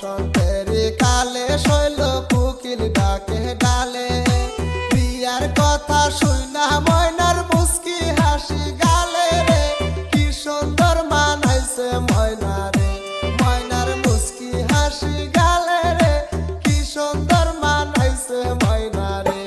বসন্তেরি কালে শৈল কোকিল ডাকে ডালে বিয়ার কথা শুইনা ময়নার মুস্কি হাসি গালে রে কি সুন্দর মানাইছে ময়না রে ময়নার মুস্কি হাসি গালে রে কি সুন্দর মানাইছে ময়না রে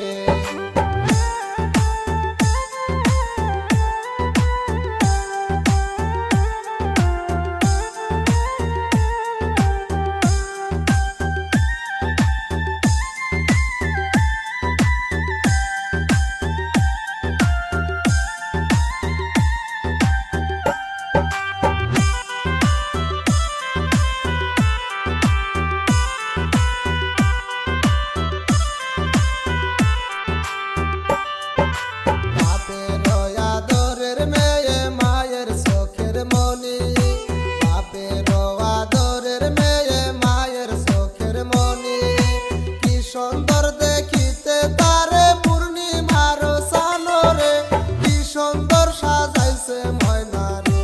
সুন্দর দেখিতে তারে পূর্ণিমার সানরে কি সুন্দর সাজাইছে ময়না রে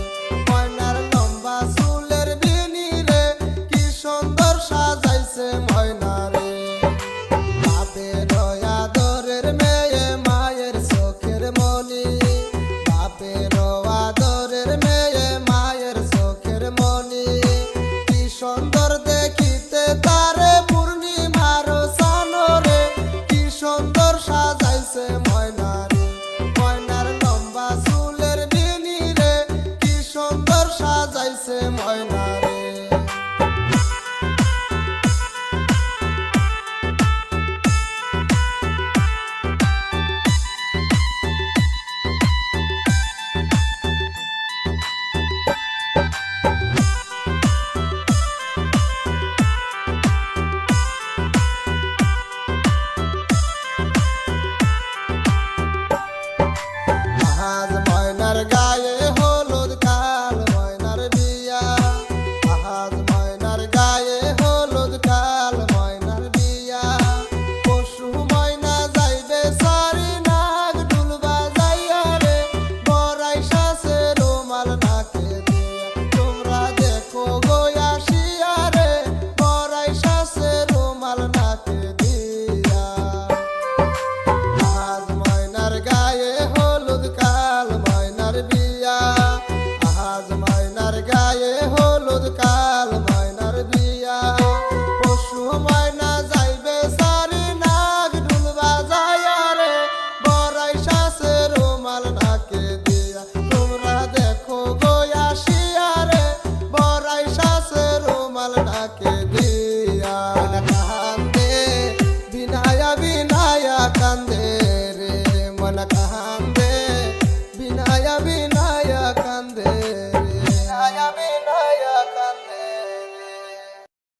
ময়নার লম্বা চুলের বিনি রে কি সুন্দর সাজাইছে ময়না রে বাপের আদরের মেয়ে মায়ের চোখের মনি বাপের আদরের মেয়ে মায়ের চোখের মনি কি সুন্দর দেখিতে তারে পূর্ণিমার সুন্দর সাজাইছে ময়না রে ময়নার লম্বা চুলের বিনি রে কি সুন্দর সাজাইছে ময়না রে আজ ময়নার গায়ে হলুদ কাল ময়নার বিয়া আজ ময়নার গায়ে হলুদ কাল ময়নার বিয়া পশু ময়না যাইবে সারি নাক ঢুল বাজাইয়া রে বড়াই সাসে রুমাল নাকে দিয়া তোমরা দেখো গো আসিয়া রে বড়াই সাসে রুমাল নাকে দিয়া আজ ময়নার গায়ে হলুদ কাল ময়নার বিয়া আজ ময়নার গায়ে হলুদ কাল ময়নার বিয়া পশু ময়না যাইবে সারি নাক ঢুল বাজাইয়া রে বড়াই সাসে রুমাল নাকে দিয়া তোমরা দেখো গো আসিয়া রে বড়াই সাসে রুমাল নাকে দিয়া কান্দে বিনায়া বিনায়া কান্দে রে মন কান্দে বিনায়া বিনা